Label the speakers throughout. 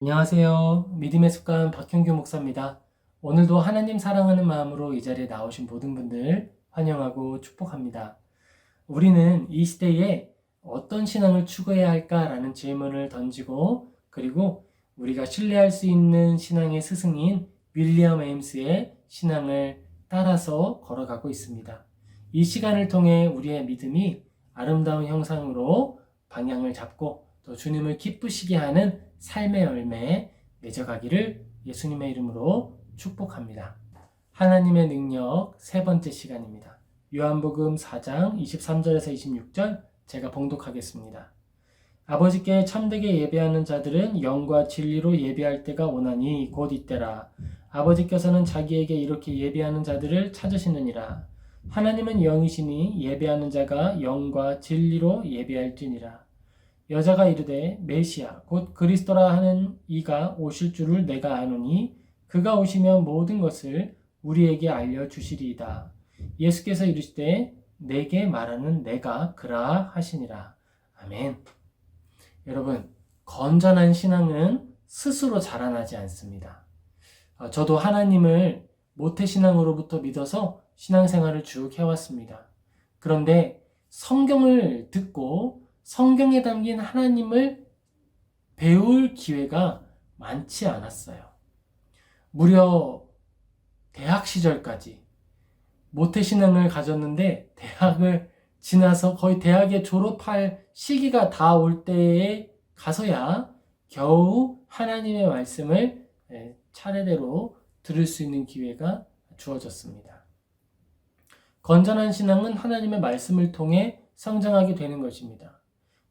Speaker 1: 안녕하세요. 믿음의 습관 박형규 목사입니다. 오늘도 하나님 사랑하는 마음으로 이 자리에 나오신 모든 분들 환영하고 축복합니다. 우리는 이 시대에 어떤 신앙을 추구해야 할까라는 질문을 던지고, 그리고 우리가 신뢰할 수 있는 신앙의 스승인 윌리엄 에임스의 신앙을 따라서 걸어가고 있습니다. 이 시간을 통해 우리의 믿음이 아름다운 형상으로 방향을 잡고 또 주님을 기쁘시게 하는 삶의 열매에 맺어가기를 예수님의 이름으로 축복합니다. 하나님의 능력 세 번째 시간입니다. 요한복음 4장 23절에서 26절 제가 봉독하겠습니다. 아버지께 참되게 예배하는 자들은 영과 진리로 예배할 때가 오나니 곧 이때라. 아버지께서는 자기에게 이렇게 예배하는 자들을 찾으시느니라. 하나님은 영이시니 예배하는 자가 영과 진리로 예배할지니라. 여자가 이르되 메시아 곧 그리스도라 하는 이가 오실 줄을 내가 아노니 그가 오시면 모든 것을 우리에게 알려주시리이다. 예수께서 이르시되 내게 말하는 내가 그라 하시니라. 아멘. 여러분, 건전한 신앙은 스스로 자라나지 않습니다. 저도 하나님을 모태신앙으로부터 믿어서 신앙생활을 쭉 해왔습니다. 그런데 성경을 듣고 성경에 담긴 하나님을 배울 기회가 많지 않았어요. 무려 대학 시절까지 모태신앙을 가졌는데 대학을 지나서 거의 대학에 졸업할 시기가 다 올 때에 가서야 겨우 하나님의 말씀을 차례대로 들을 수 있는 기회가 주어졌습니다. 건전한 신앙은 하나님의 말씀을 통해 성장하게 되는 것입니다.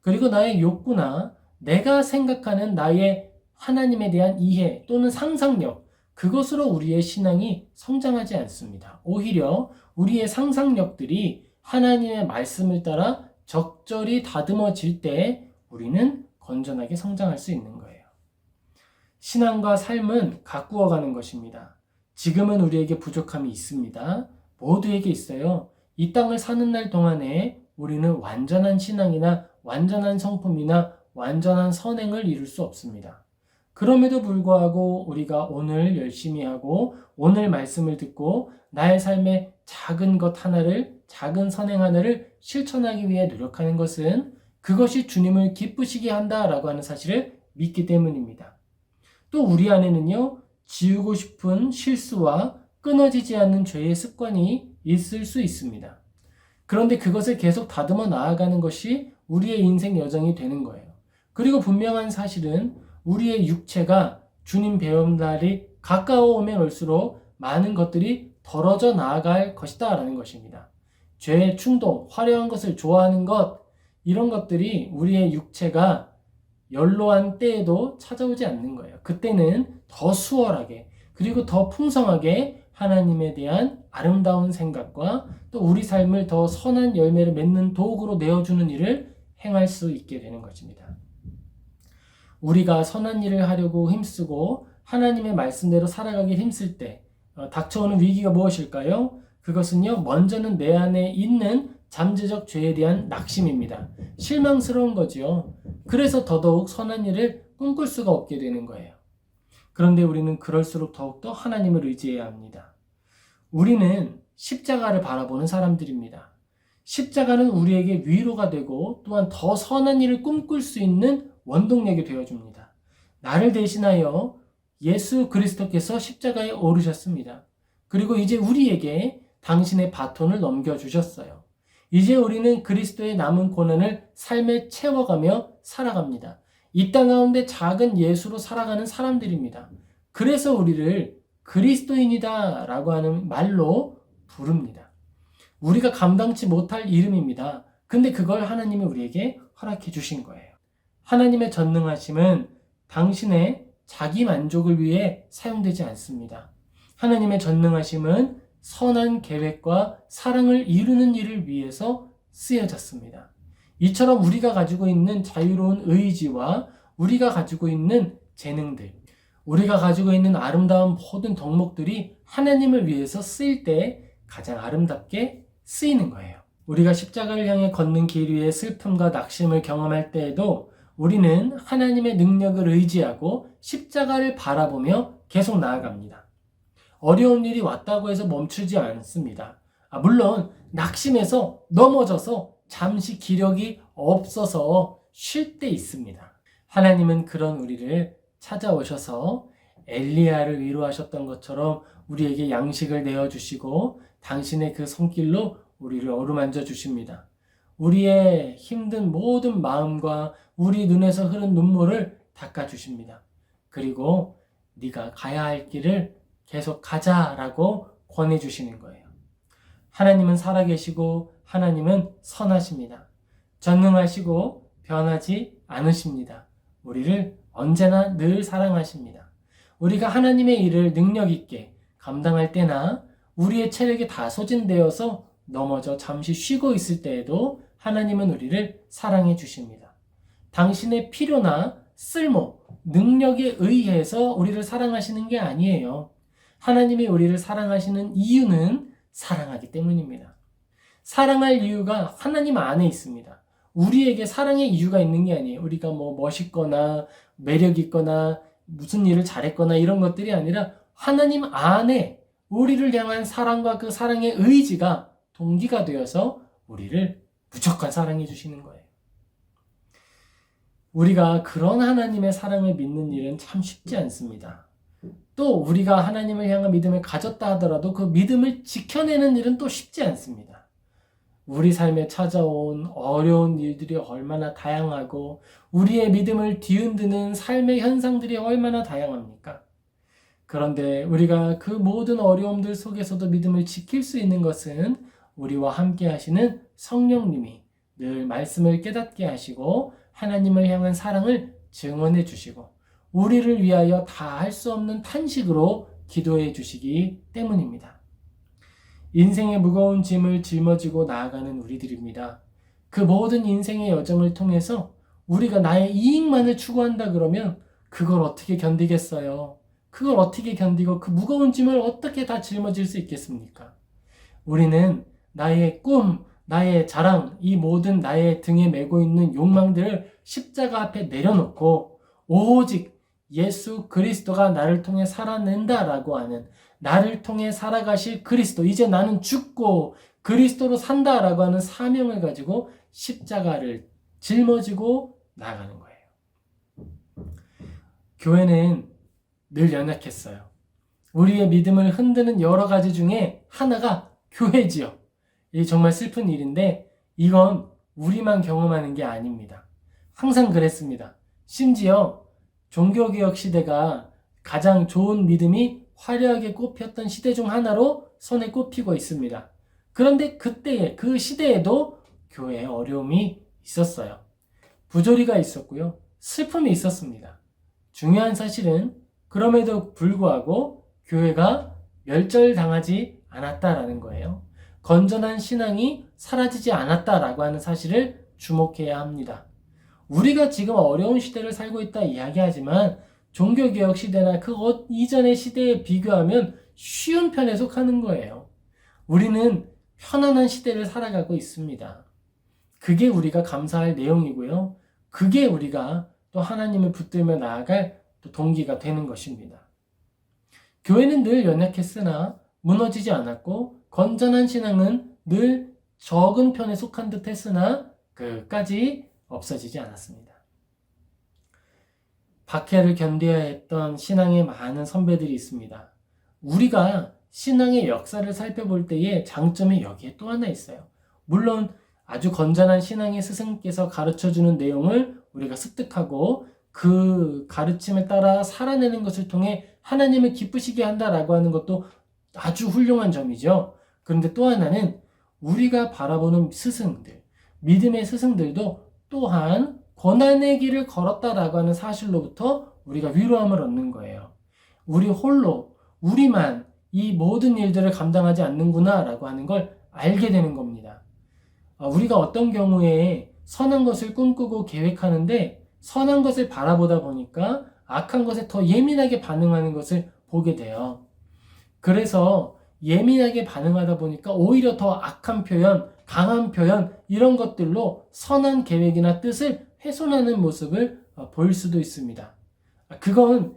Speaker 1: 그리고 나의 욕구나 내가 생각하는 나의 하나님에 대한 이해 또는 상상력, 그것으로 우리의 신앙이 성장하지 않습니다. 오히려 우리의 상상력들이 하나님의 말씀을 따라 적절히 다듬어질 때 우리는 건전하게 성장할 수 있는 거예요. 신앙과 삶은 가꾸어가는 것입니다. 지금은 우리에게 부족함이 있습니다. 모두에게 있어요. 이 땅을 사는 날 동안에 우리는 완전한 신앙이나 완전한 성품이나 완전한 선행을 이룰 수 없습니다. 그럼에도 불구하고 우리가 오늘 열심히 하고 오늘 말씀을 듣고 나의 삶의 작은 것 하나를, 작은 선행 하나를 실천하기 위해 노력하는 것은 그것이 주님을 기쁘시게 한다라고 하는 사실을 믿기 때문입니다. 또 우리 안에는요, 지우고 싶은 실수와 끊어지지 않는 죄의 습관이 있을 수 있습니다. 그런데 그것을 계속 다듬어 나아가는 것이 우리의 인생 여정이 되는 거예요. 그리고 분명한 사실은 우리의 육체가 주님 배움 날이 가까워오면 올수록 많은 것들이 덜어져 나아갈 것이다 라는 것입니다. 죄의 충동, 화려한 것을 좋아하는 것, 이런 것들이 우리의 육체가 연로한 때에도 찾아오지 않는 거예요. 그때는 더 수월하게 그리고 더 풍성하게 하나님에 대한 아름다운 생각과 또 우리 삶을 더 선한 열매를 맺는 도구로 내어주는 일을 행할 수 있게 되는 것입니다. 우리가 선한 일을 하려고 힘쓰고 하나님의 말씀대로 살아가기 힘쓸 때 닥쳐오는 위기가 무엇일까요? 그것은요, 먼저는 내 안에 있는 잠재적 죄에 대한 낙심입니다. 실망스러운 거지요. 그래서 더더욱 선한 일을 꿈꿀 수가 없게 되는 거예요. 그런데 우리는 그럴수록 더욱더 하나님을 의지해야 합니다. 우리는 십자가를 바라보는 사람들입니다. 십자가는 우리에게 위로가 되고 또한 더 선한 일을 꿈꿀 수 있는 원동력이 되어줍니다. 나를 대신하여 예수 그리스도께서 십자가에 오르셨습니다. 그리고 이제 우리에게 당신의 바톤을 넘겨주셨어요. 이제 우리는 그리스도의 남은 고난을 삶에 채워가며 살아갑니다. 이 땅 가운데 작은 예수로 살아가는 사람들입니다. 그래서 우리를 그리스도인이다 라고 하는 말로 부릅니다. 우리가 감당치 못할 이름입니다. 근데 그걸 하나님이 우리에게 허락해 주신 거예요. 하나님의 전능하심은 당신의 자기 만족을 위해 사용되지 않습니다. 하나님의 전능하심은 선한 계획과 사랑을 이루는 일을 위해서 쓰여졌습니다. 이처럼 우리가 가지고 있는 자유로운 의지와 우리가 가지고 있는 재능들, 우리가 가지고 있는 아름다운 모든 덕목들이 하나님을 위해서 쓰일 때 가장 아름답게 쓰이는 거예요. 우리가 십자가를 향해 걷는 길 위에 슬픔과 낙심을 경험할 때에도 우리는 하나님의 능력을 의지하고 십자가를 바라보며 계속 나아갑니다. 어려운 일이 왔다고 해서 멈추지 않습니다. 물론 낙심해서 넘어져서 잠시 기력이 없어서 쉴 때 있습니다. 하나님은 그런 우리를 찾아오셔서 엘리야를 위로하셨던 것처럼 우리에게 양식을 내어주시고 당신의 그 손길로 우리를 어루만져 주십니다. 우리의 힘든 모든 마음과 우리 눈에서 흐른 눈물을 닦아주십니다. 그리고 네가 가야 할 길을 계속 가자라고 권해주시는 거예요. 하나님은 살아계시고 하나님은 선하십니다. 전능하시고 변하지 않으십니다. 우리를 언제나 늘 사랑하십니다. 우리가 하나님의 일을 능력 있게 감당할 때나 우리의 체력이 다 소진되어서 넘어져 잠시 쉬고 있을 때에도 하나님은 우리를 사랑해 주십니다. 당신의 필요나 쓸모, 능력에 의해서 우리를 사랑하시는 게 아니에요. 하나님이 우리를 사랑하시는 이유는 사랑하기 때문입니다. 사랑할 이유가 하나님 안에 있습니다. 우리에게 사랑의 이유가 있는 게 아니에요. 우리가 멋있거나 매력 있거나 무슨 일을 잘했거나 이런 것들이 아니라 하나님 안에 우리를 향한 사랑과 그 사랑의 의지가 동기가 되어서 우리를 무조건 사랑해 주시는 거예요. 우리가 그런 하나님의 사랑을 믿는 일은 참 쉽지 않습니다. 또 우리가 하나님을 향한 믿음을 가졌다 하더라도 그 믿음을 지켜내는 일은 또 쉽지 않습니다. 우리 삶에 찾아온 어려운 일들이 얼마나 다양하고 우리의 믿음을 뒤흔드는 삶의 현상들이 얼마나 다양합니까? 그런데 우리가 그 모든 어려움들 속에서도 믿음을 지킬 수 있는 것은 우리와 함께 하시는 성령님이 늘 말씀을 깨닫게 하시고 하나님을 향한 사랑을 증언해 주시고 우리를 위하여 다 할 수 없는 탄식으로 기도해 주시기 때문입니다. 인생의 무거운 짐을 짊어지고 나아가는 우리들입니다. 그 모든 인생의 여정을 통해서 우리가 나의 이익만을 추구한다 그러면 그걸 어떻게 견디겠어요? 그걸 어떻게 견디고 그 무거운 짐을 어떻게 다 짊어질 수 있겠습니까? 우리는 나의 꿈, 나의 자랑, 이 모든 나의 등에 메고 있는 욕망들을 십자가 앞에 내려놓고 오직 예수 그리스도가 나를 통해 살아낸다라고 하는 나를 통해 살아가실 그리스도, 이제 나는 죽고 그리스도로 산다라고 하는 사명을 가지고 십자가를 짊어지고 나아가는 거예요. 교회는 늘 연약했어요. 우리의 믿음을 흔드는 여러 가지 중에 하나가 교회지요. 이 정말 슬픈 일인데 이건 우리만 경험하는 게 아닙니다. 항상 그랬습니다. 심지어 종교개혁 시대가 가장 좋은 믿음이 화려하게 꼽혔던 시대 중 하나로 손에 꼽히고 있습니다. 그런데 그때의 그 시대에도 교회에 어려움이 있었어요. 부조리가 있었고요. 슬픔이 있었습니다. 중요한 사실은 그럼에도 불구하고 교회가 멸절당하지 않았다라는 거예요. 건전한 신앙이 사라지지 않았다라고 하는 사실을 주목해야 합니다. 우리가 지금 어려운 시대를 살고 있다 이야기하지만 종교개혁 시대나 그 이전의 시대에 비교하면 쉬운 편에 속하는 거예요. 우리는 편안한 시대를 살아가고 있습니다. 그게 우리가 감사할 내용이고요. 그게 우리가 또 하나님을 붙들며 나아갈 또 동기가 되는 것입니다. 교회는 늘 연약했으나 무너지지 않았고 건전한 신앙은 늘 적은 편에 속한 듯 했으나 끝까지 없어지지 않았습니다. 박해를 견뎌야 했던 신앙의 많은 선배들이 있습니다. 우리가 신앙의 역사를 살펴볼 때의 장점이 여기에 또 하나 있어요. 물론 아주 건전한 신앙의 스승께서 가르쳐주는 내용을 우리가 습득하고 그 가르침에 따라 살아내는 것을 통해 하나님을 기쁘시게 한다라고 하는 것도 아주 훌륭한 점이죠. 그런데 또 하나는 우리가 바라보는 스승들, 믿음의 스승들도 또한 고난의 길을 걸었다라고 하는 사실로부터 우리가 위로함을 얻는 거예요. 우리 홀로, 우리만 이 모든 일들을 감당하지 않는구나 라고 하는 걸 알게 되는 겁니다. 우리가 어떤 경우에 선한 것을 꿈꾸고 계획하는데 선한 것을 바라보다 보니까 악한 것에 더 예민하게 반응하는 것을 보게 돼요. 그래서 예민하게 반응하다 보니까 오히려 더 악한 표현, 강한 표현 이런 것들로 선한 계획이나 뜻을 훼손하는 모습을 볼 수도 있습니다. 그건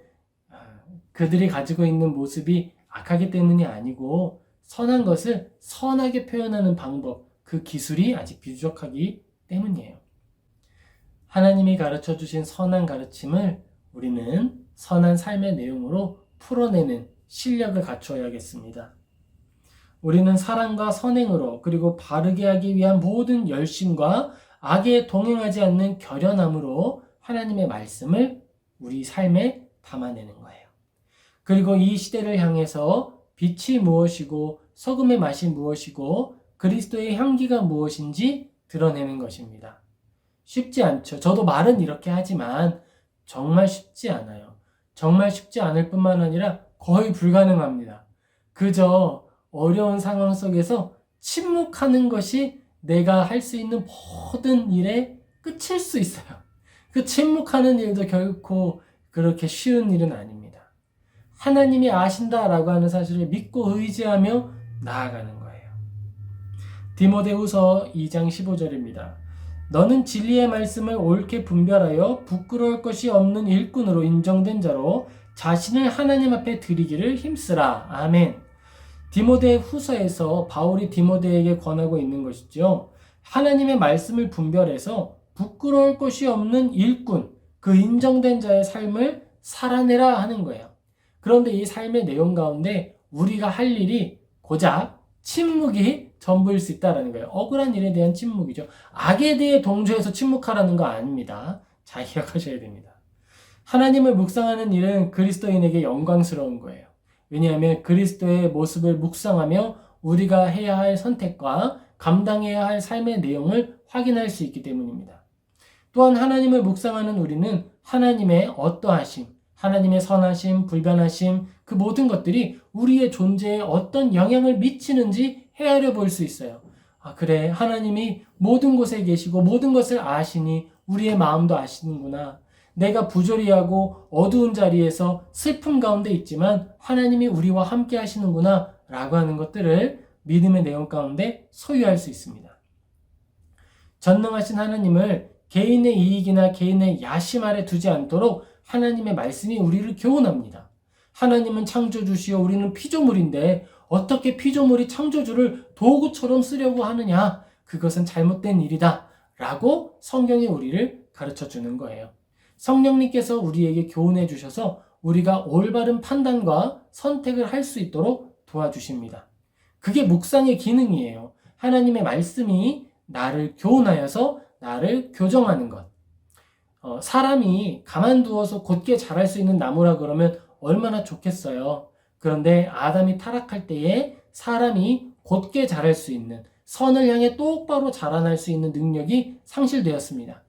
Speaker 1: 그들이 가지고 있는 모습이 악하기 때문이 아니고 선한 것을 선하게 표현하는 방법, 그 기술이 아직 부족하기 때문이에요. 하나님이 가르쳐 주신 선한 가르침을 우리는 선한 삶의 내용으로 풀어내는 실력을 갖추어야겠습니다. 우리는 사랑과 선행으로 그리고 바르게 하기 위한 모든 열심과 악에 동행하지 않는 결연함으로 하나님의 말씀을 우리 삶에 담아내는 거예요. 그리고 이 시대를 향해서 빛이 무엇이고 소금의 맛이 무엇이고 그리스도의 향기가 무엇인지 드러내는 것입니다. 쉽지 않죠. 저도 말은 이렇게 하지만 정말 쉽지 않아요. 정말 쉽지 않을 뿐만 아니라 거의 불가능합니다. 그저 어려운 상황 속에서 침묵하는 것이 내가 할 수 있는 모든 일의 끝일 수 있어요. 그 침묵하는 일도 결코 그렇게 쉬운 일은 아닙니다. 하나님이 아신다라고 하는 사실을 믿고 의지하며 나아가는 거예요. 디모데후서 2장 15절입니다. 너는 진리의 말씀을 옳게 분별하여 부끄러울 것이 없는 일꾼으로 인정된 자로 자신을 하나님 앞에 드리기를 힘쓰라. 아멘. 디모데 후서에서 바울이 디모데에게 권하고 있는 것이죠. 하나님의 말씀을 분별해서 부끄러울 것이 없는 일꾼, 그 인정된 자의 삶을 살아내라 하는 거예요. 그런데 이 삶의 내용 가운데 우리가 할 일이 고작 침묵이 전부일 수 있다는 거예요. 억울한 일에 대한 침묵이죠. 악에 대해 동조해서 침묵하라는 거 아닙니다. 잘 기억하셔야 됩니다. 하나님을 묵상하는 일은 그리스도인에게 영광스러운 거예요. 왜냐하면 그리스도의 모습을 묵상하며 우리가 해야 할 선택과 감당해야 할 삶의 내용을 확인할 수 있기 때문입니다. 또한 하나님을 묵상하는 우리는 하나님의 어떠하심, 하나님의 선하심, 불변하심, 그 모든 것들이 우리의 존재에 어떤 영향을 미치는지 헤아려 볼 수 있어요. 그래, 하나님이 모든 곳에 계시고 모든 것을 아시니 우리의 마음도 아시는구나. 내가 부조리하고 어두운 자리에서 슬픔 가운데 있지만 하나님이 우리와 함께 하시는구나 라고 하는 것들을 믿음의 내용 가운데 소유할 수 있습니다. 전능하신 하나님을 개인의 이익이나 개인의 야심 아래 두지 않도록 하나님의 말씀이 우리를 교훈합니다. 하나님은 창조주시요 우리는 피조물인데 어떻게 피조물이 창조주를 도구처럼 쓰려고 하느냐? 그것은 잘못된 일이다 라고 성경이 우리를 가르쳐 주는 거예요. 성령님께서 우리에게 교훈해 주셔서 우리가 올바른 판단과 선택을 할 수 있도록 도와주십니다. 그게 묵상의 기능이에요. 하나님의 말씀이 나를 교훈하여서 나를 교정하는 것. 사람이 가만두어서 곧게 자랄 수 있는 나무라 그러면 얼마나 좋겠어요. 그런데 아담이 타락할 때에 사람이 곧게 자랄 수 있는, 선을 향해 똑바로 자라날 수 있는 능력이 상실되었습니다.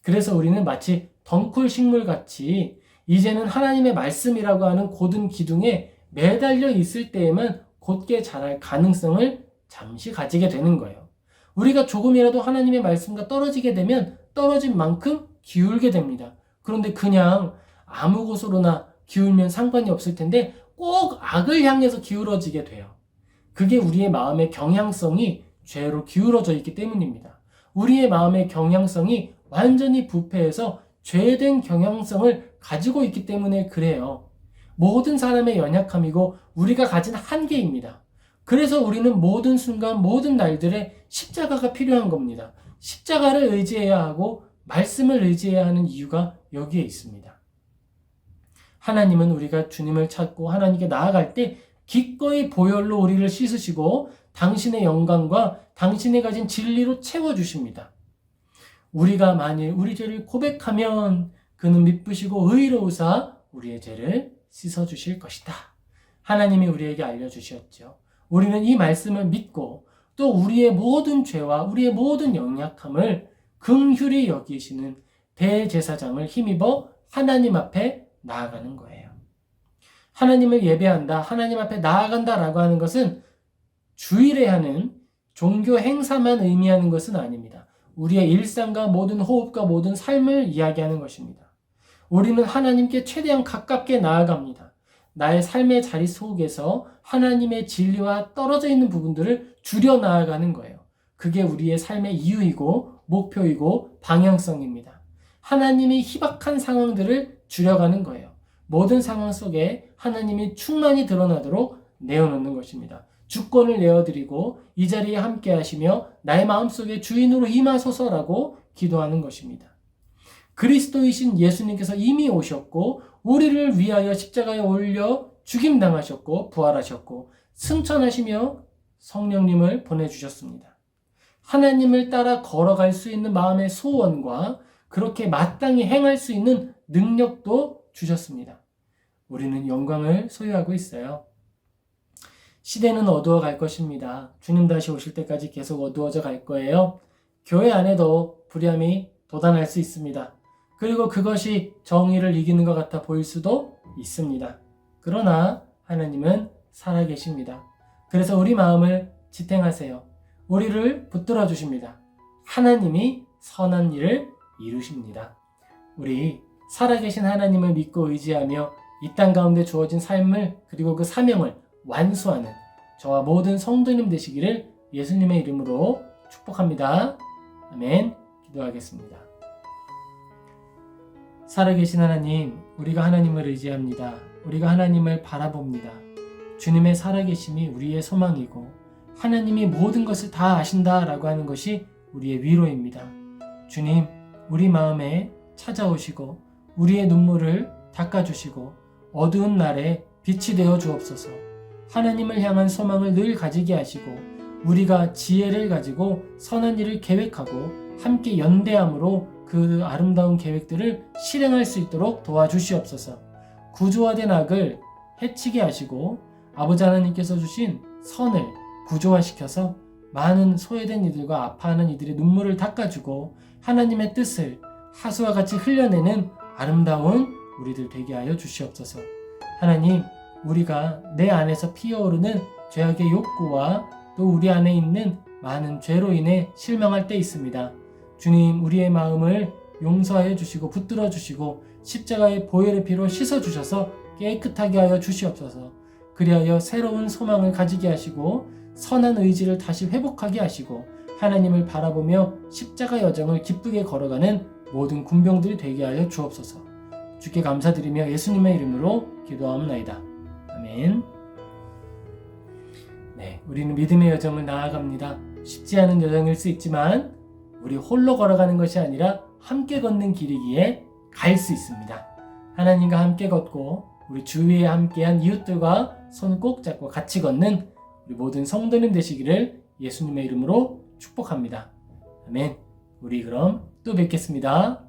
Speaker 1: 그래서 우리는 마치 덩쿨 식물같이 이제는 하나님의 말씀이라고 하는 고든 기둥에 매달려 있을 때에만 곧게 자랄 가능성을 잠시 가지게 되는 거예요. 우리가 조금이라도 하나님의 말씀과 떨어지게 되면 떨어진 만큼 기울게 됩니다. 그런데 그냥 아무 곳으로나 기울면 상관이 없을 텐데 꼭 악을 향해서 기울어지게 돼요. 그게 우리의 마음의 경향성이 죄로 기울어져 있기 때문입니다. 우리의 마음의 경향성이 완전히 부패해서 죄된 경향성을 가지고 있기 때문에 그래요. 모든 사람의 연약함이고 우리가 가진 한계입니다. 그래서 우리는 모든 순간 모든 날들에 십자가가 필요한 겁니다. 십자가를 의지해야 하고 말씀을 의지해야 하는 이유가 여기에 있습니다. 하나님은 우리가 주님을 찾고 하나님께 나아갈 때 기꺼이 보혈로 우리를 씻으시고 당신의 영광과 당신이 가진 진리로 채워주십니다. 우리가 만일 우리 죄를 고백하면 그는 미쁘시고 의로우사 우리의 죄를 씻어주실 것이다. 하나님이 우리에게 알려주셨죠. 우리는 이 말씀을 믿고 또 우리의 모든 죄와 우리의 모든 연약함을 긍휼히 여기시는 대제사장을 힘입어 하나님 앞에 나아가는 거예요. 하나님을 예배한다, 하나님 앞에 나아간다라고 하는 것은 주일에 하는 종교 행사만 의미하는 것은 아닙니다. 우리의 일상과 모든 호흡과 모든 삶을 이야기하는 것입니다. 우리는 하나님께 최대한 가깝게 나아갑니다. 나의 삶의 자리 속에서 하나님의 진리와 떨어져 있는 부분들을 줄여 나아가는 거예요. 그게 우리의 삶의 이유이고 목표이고 방향성입니다. 하나님이 희박한 상황들을 줄여가는 거예요. 모든 상황 속에 하나님이 충만히 드러나도록 내어놓는 것입니다. 주권을 내어드리고 이 자리에 함께 하시며 나의 마음속에 주인으로 임하소서라고 기도하는 것입니다. 그리스도이신 예수님께서 이미 오셨고 우리를 위하여 십자가에 올려 죽임당하셨고 부활하셨고 승천하시며 성령님을 보내주셨습니다. 하나님을 따라 걸어갈 수 있는 마음의 소원과 그렇게 마땅히 행할 수 있는 능력도 주셨습니다. 우리는 영광을 소유하고 있어요. 시대는 어두워 갈 것입니다. 주님 다시 오실 때까지 계속 어두워져 갈 거예요. 교회 안에도 불의함이 도단할 수 있습니다. 그리고 그것이 정의를 이기는 것 같아 보일 수도 있습니다. 그러나 하나님은 살아계십니다. 그래서 우리 마음을 지탱하세요. 우리를 붙들어 주십니다. 하나님이 선한 일을 이루십니다. 우리 살아계신 하나님을 믿고 의지하며 이 땅 가운데 주어진 삶을 그리고 그 사명을 완수하는 저와 모든 성도님 되시기를 예수님의 이름으로 축복합니다. 아멘. 기도하겠습니다. 살아계신 하나님, 우리가 하나님을 의지합니다. 우리가 하나님을 바라봅니다. 주님의 살아계심이 우리의 소망이고 하나님이 모든 것을 다 아신다라고 하는 것이 우리의 위로입니다. 주님, 우리 마음에 찾아오시고 우리의 눈물을 닦아주시고 어두운 날에 빛이 되어 주옵소서. 하나님을 향한 소망을 늘 가지게 하시고 우리가 지혜를 가지고 선한 일을 계획하고 함께 연대함으로 그 아름다운 계획들을 실행할 수 있도록 도와주시옵소서. 구조화된 악을 해치게 하시고 아버지 하나님께서 주신 선을 구조화시켜서 많은 소외된 이들과 아파하는 이들의 눈물을 닦아주고 하나님의 뜻을 하수와 같이 흘려내는 아름다운 우리들 되게 하여 주시옵소서. 하나님, 우리가 내 안에서 피어오르는 죄악의 욕구와 또 우리 안에 있는 많은 죄로 인해 실망할 때 있습니다. 주님, 우리의 마음을 용서하여 주시고 붙들어 주시고 십자가의 보혈의 피로 씻어 주셔서 깨끗하게 하여 주시옵소서. 그리하여 새로운 소망을 가지게 하시고 선한 의지를 다시 회복하게 하시고 하나님을 바라보며 십자가 여정을 기쁘게 걸어가는 모든 군병들이 되게 하여 주옵소서. 주께 감사드리며 예수님의 이름으로 기도하옵나이다. 아멘. 네, 우리는 믿음의 여정을 나아갑니다. 쉽지 않은 여정일 수 있지만 우리 홀로 걸어가는 것이 아니라 함께 걷는 길이기에 갈 수 있습니다. 하나님과 함께 걷고 우리 주위에 함께한 이웃들과 손 꼭 잡고 같이 걷는 우리 모든 성도님 되시기를 예수님의 이름으로 축복합니다. 아멘. 우리 그럼 또 뵙겠습니다.